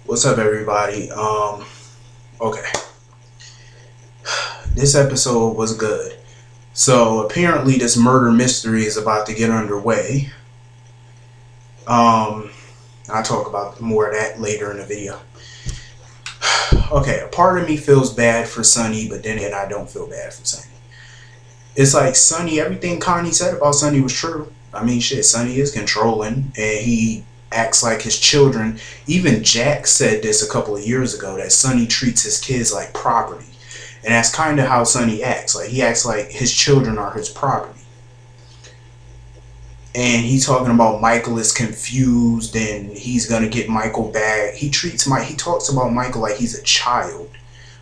What's up, everybody? Okay. This episode was good. So apparently this murder mystery is about to get underway. I'll talk about more of that later in the video. Okay, a part of me feels bad for Sonny, but then again, I don't feel bad for Sonny. It's like Sonny, everything Connie said about Sonny was true. I mean, shit, Sonny is controlling, and he acts like his children. Even Jack said this a couple of years ago, that Sonny treats his kids like property. And that's kind of how Sonny acts. Like, he acts like his children are his property. And he's talking about Michael is confused and he's gonna get Michael back. He talks about Michael like he's a child.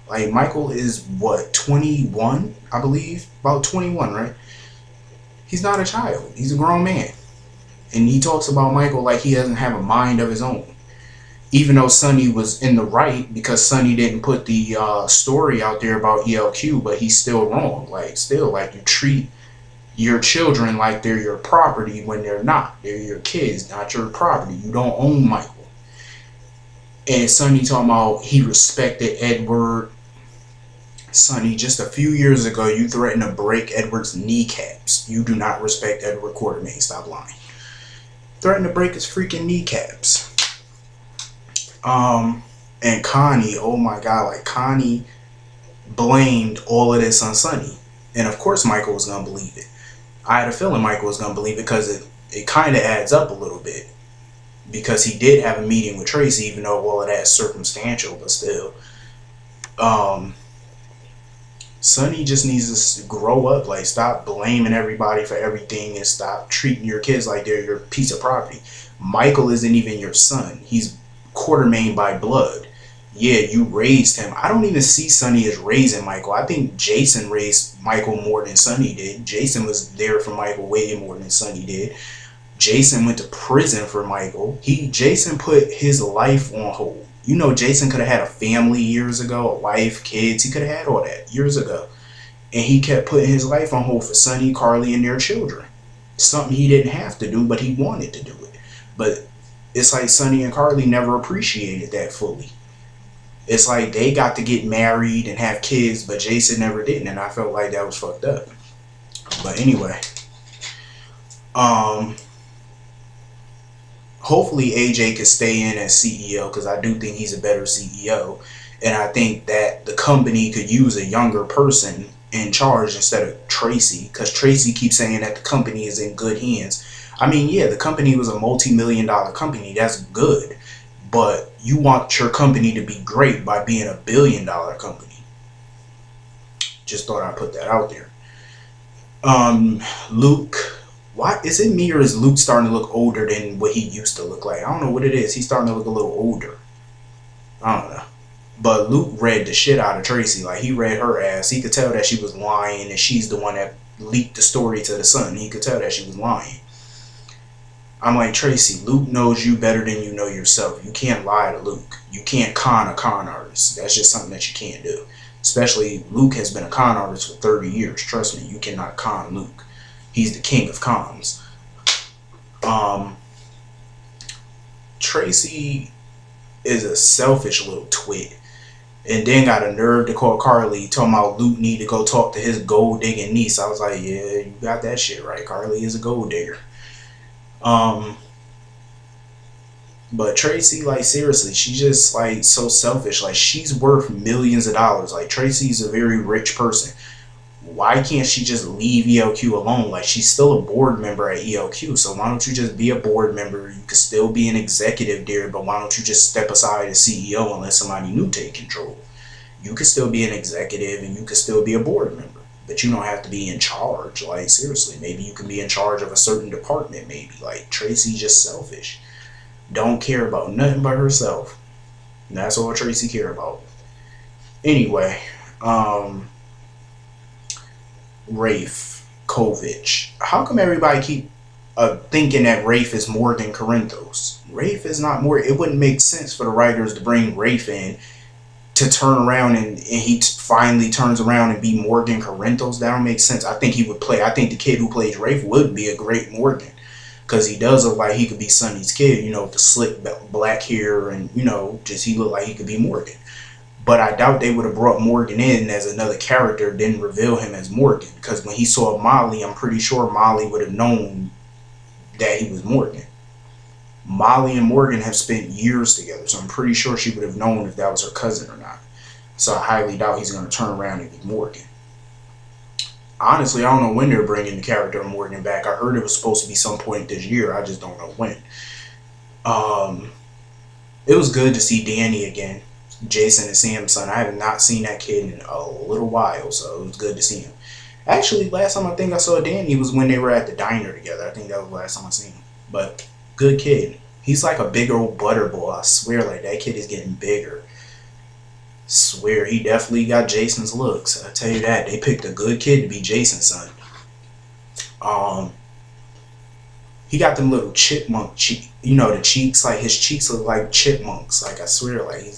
Like, Michael is what, 21, I believe? About 21, right? He's not a child. He's a grown man. And he talks about Michael like he doesn't have a mind of his own. Even though Sonny was in the right, because Sonny didn't put the story out there about ELQ, but he's still wrong. Like, still, like, you treat your children like they're your property when they're not. They're your kids, not your property. You don't own Michael. And Sonny talking about he respected Edward. Sonny, just a few years ago, you threatened to break Edward's kneecaps. You do not respect Edward Quartermaine. Stop lying. Threatened to break his freaking kneecaps. And Connie, oh my god, like, Connie blamed all of this on Sonny. And of course Michael was gonna believe it. I had a feeling Michael was gonna believe it because it kind of adds up a little bit. Because he did have a meeting with Tracy, even though all of that's circumstantial, but still. Sonny just needs to grow up. Like, stop blaming everybody for everything and stop treating your kids like they're your piece of property. Michael isn't even your son. He's Quartermaine by blood. Yeah, you raised him. I don't even see Sonny as raising Michael. I think Jason raised Michael more than Sonny did. Jason was there for Michael way more than Sonny did. Jason went to prison for Michael. Jason put his life on hold. You know, Jason could have had a family years ago, a wife, kids. He could have had all that years ago. And he kept putting his life on hold for Sonny, Carly, and their children. Something he didn't have to do, but he wanted to do it. But it's like Sonny and Carly never appreciated that fully. It's like they got to get married and have kids, but Jason never didn't, and I felt like that was fucked up. But anyway, hopefully AJ can stay in as CEO, because I do think he's a better CEO, and I think that the company could use a younger person in charge instead of Tracy, because Tracy keeps saying that the company is in good hands. I mean, yeah, the company was a multi-million-dollar company. That's good. But you want your company to be great by being a billion-dollar company. Just thought I'd put that out there. Luke. Why is it me, or is Luke starting to look older than what he used to look like? I don't know what it is. He's starting to look a little older. I don't know. But Luke read the shit out of Tracy. Like, he read her ass. He could tell that she was lying, and she's the one that leaked the story to the Sun. He could tell that she was lying. I'm like, Tracy, Luke knows you better than you know yourself. You can't lie to Luke. You can't con a con artist. That's just something that you can't do. Especially, Luke has been a con artist for 30 years. Trust me, you cannot con Luke. He's the king of cons. Tracy is a selfish little twit. And then got a nerve to call Carly, talking about Luke need to go talk to his gold digging niece. I was like, yeah, you got that shit right. Carly is a gold digger. But Tracy, like, seriously, she's just, like, so selfish. Like, she's worth millions of dollars. Like, Tracy's a very rich person. Why can't she just leave ELQ alone? Like, she's still a board member at ELQ, so why don't you just be a board member? You could still be an executive there, but why don't you just step aside as CEO and let somebody new take control? You could still be an executive and you could still be a board member, but you don't have to be in charge. Like, seriously, maybe you can be in charge of a certain department, maybe. Like, Tracy's just selfish. Don't care about nothing but herself. And that's all Tracy care about. Anyway, RAFE, KOVICH. How come everybody keep thinking that RAFE is more than Corinthos? RAFE is not more. It wouldn't make sense for the writers to bring RAFE in to turn around and he finally turns around and be Morgan Corinthos. That don't make sense. I think he would play. I think the kid who plays RAFE would be a great Morgan. because he does look like he could be Sonny's kid, you know, with the slick black hair, and you know, just he looked like he could be Morgan. But I doubt they would have brought Morgan in as another character, didn't reveal him as Morgan, because when he saw Molly, I'm pretty sure Molly would have known that he was Morgan. Molly and Morgan have spent years together, so I'm pretty sure she would have known if that was her cousin or not. So I highly doubt he's going to turn around and be Morgan. Honestly, I don't know when they're bringing the character of Morgan back. I heard it was supposed to be some point this year. I just don't know when. It was good to see Danny again. Jason and Sam's son. I have not seen that kid in a little while, so it was good to see him. Actually, last time I think I saw Danny was when they were at the diner together. I think that was the last time I seen him. But good kid. He's like a big old butterball. I swear, like that kid is getting bigger. Swear, he definitely got Jason's looks. I tell you that. They picked a good kid to be Jason's son. He got them little chipmunk cheek, you know, the cheeks, like his cheeks look like chipmunks. Like I swear, like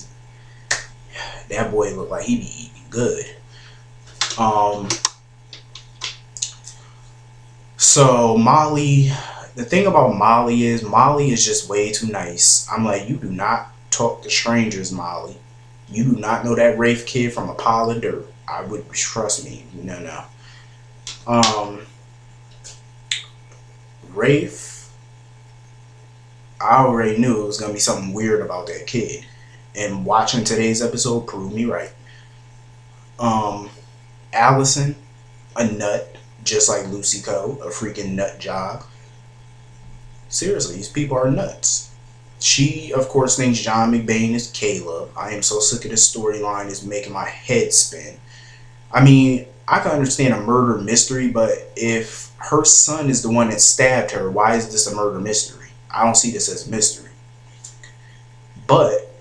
that boy look like he be eating good. So Molly, the thing about Molly is just way too nice. I'm like, you do not talk to strangers, Molly. You do not know that Rafe kid from a pile of dirt. I would, trust me. No. Rafe, I already knew it was going to be something weird about that kid. And watching today's episode proved me right. Allison, a nut, just like Lucy Coe, a freaking nut job. Seriously, these people are nuts. She, of course, thinks John McBain is Caleb. I am so sick of this storyline. It's making my head spin. I mean, I can understand a murder mystery, but if her son is the one that stabbed her, why is this a murder mystery? I don't see this as a mystery. But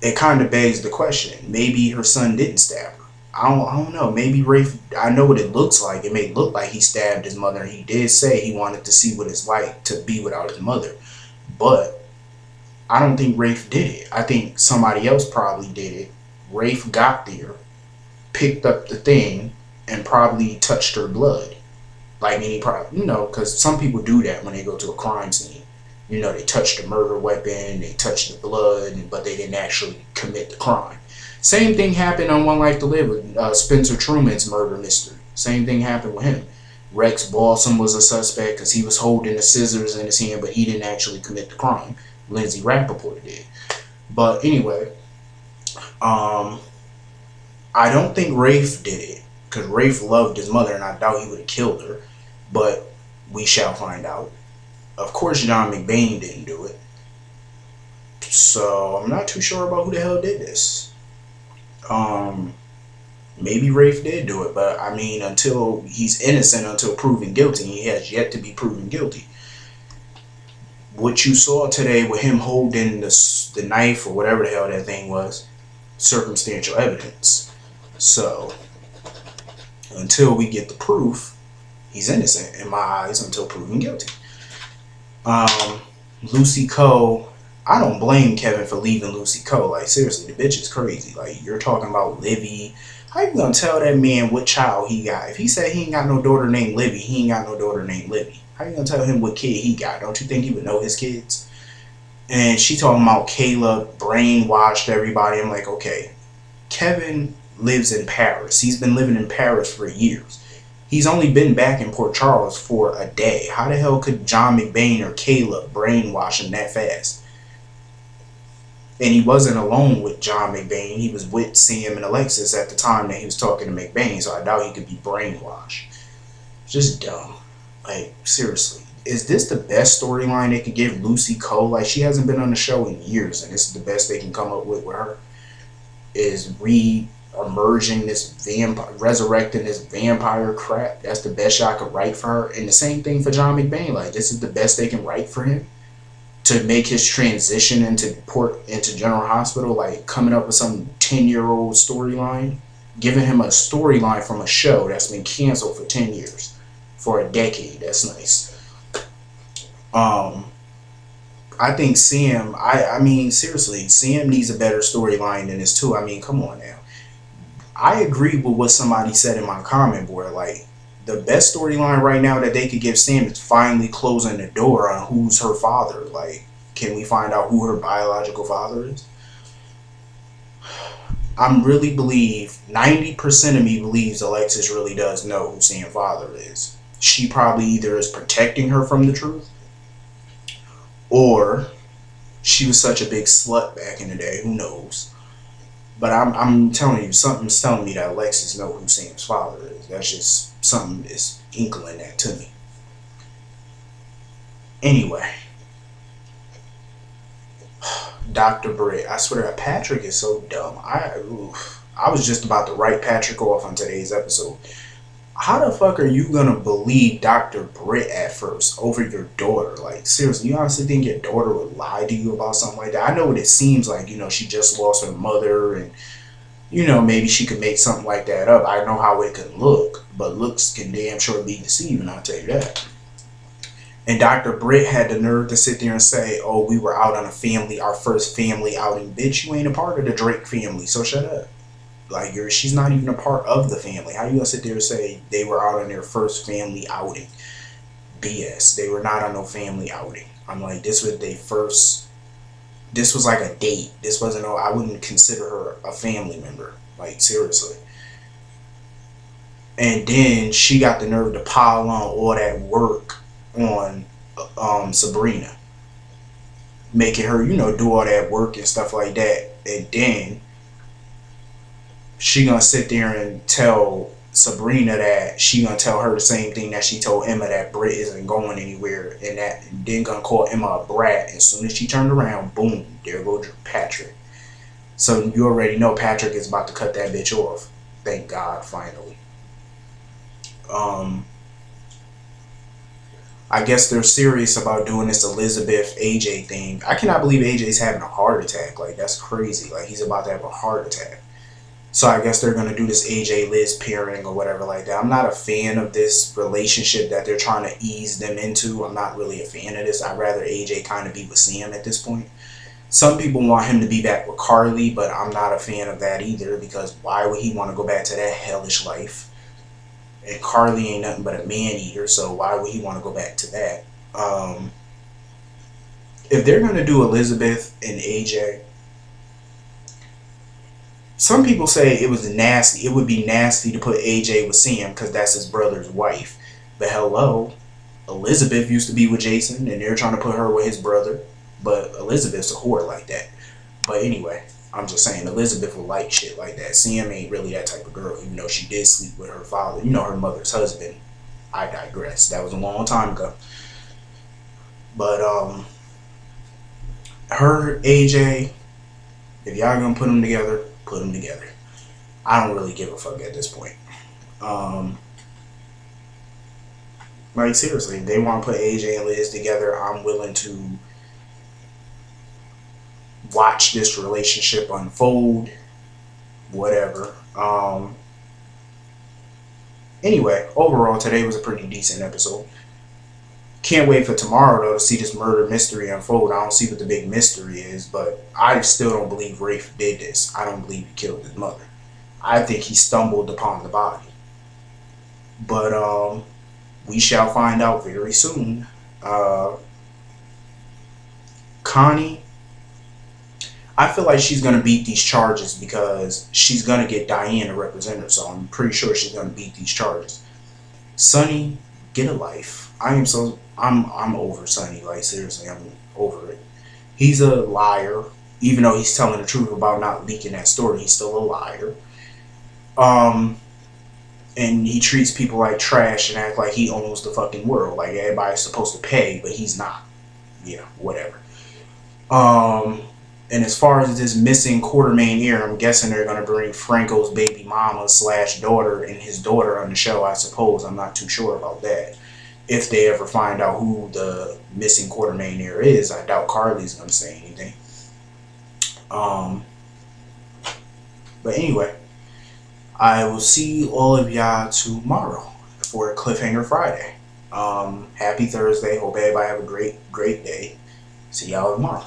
it kind of begs the question. Maybe her son didn't stab her. I don't know. Maybe Rafe, I know what it looks like. It may look like he stabbed his mother. He did say he wanted to see what it's like to be without his mother. But I don't think Rafe did it. I think somebody else probably did it. Rafe got there, picked up the thing, and probably touched her blood. Like any probably, you know, because some people do that when they go to a crime scene. You know, they touch the murder weapon, they touch the blood, but they didn't actually commit the crime. Same thing happened on One Life to Live with Spencer Truman's murder mystery. Same thing happened with him. Rex Balsam was a suspect because he was holding the scissors in his hand, but he didn't actually commit the crime. Lindsay Rappaport did. But anyway, I don't think Rafe did it, because Rafe loved his mother and I doubt he would have killed her, but we shall find out. Of course, John McBain didn't do it, so I'm not too sure about who the hell did this. Maybe Rafe did do it, but I mean, until he's innocent, until proven guilty, he has yet to be proven guilty. What you saw today with him holding the knife or whatever the hell that thing was, circumstantial evidence. So until we get the proof, he's innocent in my eyes until proven guilty. Lucy Coe, I don't blame Kevin for leaving Lucy Coe. Like seriously, the bitch is crazy. Like you're talking about Livy. How you gonna tell that man what child he got? If he said he ain't got no daughter named Livy, he ain't got no daughter named Livy. How you gonna tell him what kid he got? Don't you think he would know his kids? And she talking about Caleb brainwashed everybody. I'm like, okay, Kevin lives in Paris. He's been living in Paris for years. He's only been back in Port Charles for a day. How the hell could John McBain or Caleb brainwash him that fast? And he wasn't alone with John McBain. He was with Sam and Alexis at the time that he was talking to McBain, so I doubt he could be brainwashed. Just dumb. Like, seriously. Is this the best storyline they could give Lucy Coe? Like, she hasn't been on the show in years, and this is the best they can come up with her. Is re-emerging this vampire, resurrecting this vampire crap. That's the best y'all could write for her. And the same thing for John McBain. Like, this is the best they can write for him to make his transition into General Hospital. Like, coming up with some 10-year-old storyline, giving him a storyline from a show that's been canceled for 10 years, for a decade. That's nice. I think Sam, I mean, seriously, Sam needs a better storyline than this too. I mean, come on now. I agree with what somebody said in my comment board. Like, The best storyline right now that they could give Sam is finally closing the door on who's her father. Like, can we find out who her biological father is? I'm really believe 90% of me believes Alexis really does know who Sam's father is. She probably either is protecting her from the truth, or she was such a big slut back in the day. Who knows? But I'm telling you, something's telling me that Alexis knows who Sam's father is. That's just something is inkling that to me. Anyway, Dr. Britt, I swear to God, Patrick is so dumb. I was just about to write Patrick off on today's episode. How the fuck are you gonna believe Dr. Britt at first over your daughter? Like, seriously, you honestly think your daughter would lie to you about something like that? I know what it seems like, you know, she just lost her mother and, you know, maybe she could make something like that up. I know how it could look, but looks can damn sure be deceiving, I'll tell you that. And Dr. Britt had the nerve to sit there and say, oh, we were out on our first family outing. Bitch, you ain't a part of the Drake family, so shut up. Like, she's not even a part of the family. How you gonna sit there and say they were out on their first family outing? BS. They were not on no family outing. I'm like, this was like a date. This wasn't, I wouldn't consider her a family member. Like, seriously. And then she got the nerve to pile on all that work on Sabrina, making her, you know, do all that work and stuff like that. And then she gonna sit there and tell Sabrina that she gonna tell her the same thing that she told Emma, that Britt isn't going anywhere, and that then gonna call Emma a brat. As soon as she turned around, boom, there goes Patrick. So you already know Patrick is about to cut that bitch off. Thank God, finally. I guess they're serious about doing this Elizabeth AJ thing. I cannot believe AJ's having a heart attack. Like, that's crazy. Like, he's about to have a heart attack. So I guess they're going to do this AJ Liz pairing or whatever like that. I'm not a fan of this relationship that they're trying to ease them into. I'm not really a fan of this. I'd rather AJ kind of be with Sam at this point. Some people want him to be back with Carly, but I'm not a fan of that either, because why would he want to go back to that hellish life? And Carly ain't nothing but a man-eater, so why would he want to go back to that? If they're going to do Elizabeth and AJ, some people say it was nasty. It would be nasty to put AJ with Sam because that's his brother's wife. But hello, Elizabeth used to be with Jason, and they're trying to put her with his brother. But Elizabeth's a whore like that. But anyway, I'm just saying, Elizabeth will like shit like that. Sam ain't really that type of girl, even though she did sleep with her father, you know, her mother's husband. I digress. That was a long time ago. But her, AJ, if y'all gonna put them together, put them together. I don't really give a fuck at this point. Like, seriously, if they want to put AJ and Liz together, I'm willing to watch this relationship unfold, whatever. Anyway, overall, today was a pretty decent episode. Can't wait for tomorrow, though, to see this murder mystery unfold. I don't see what the big mystery is, but I still don't believe Rafe did this. I don't believe he killed his mother. I think he stumbled upon the body. But we shall find out very soon. Connie, I feel like she's going to beat these charges because she's going to get Diane to represent her, so I'm pretty sure she's going to beat these charges. Sonny, get a life. I'm over Sonny. Like, seriously, I'm over it. He's a liar. Even though he's telling the truth about not leaking that story, he's still a liar. And he treats people like trash and act like he owns the fucking world. Like, everybody's supposed to pay, but he's not. Yeah, whatever. And as far as this missing Quartermaine heir, I'm guessing they're going to bring Franco's baby mama / daughter and his daughter on the show, I suppose. I'm not too sure about that. If they ever find out who the missing Quartermaine heir is, I doubt Carly's going to say anything. But anyway, I will see all of y'all tomorrow for Cliffhanger Friday. Happy Thursday. Hope everybody have a great day. See y'all tomorrow.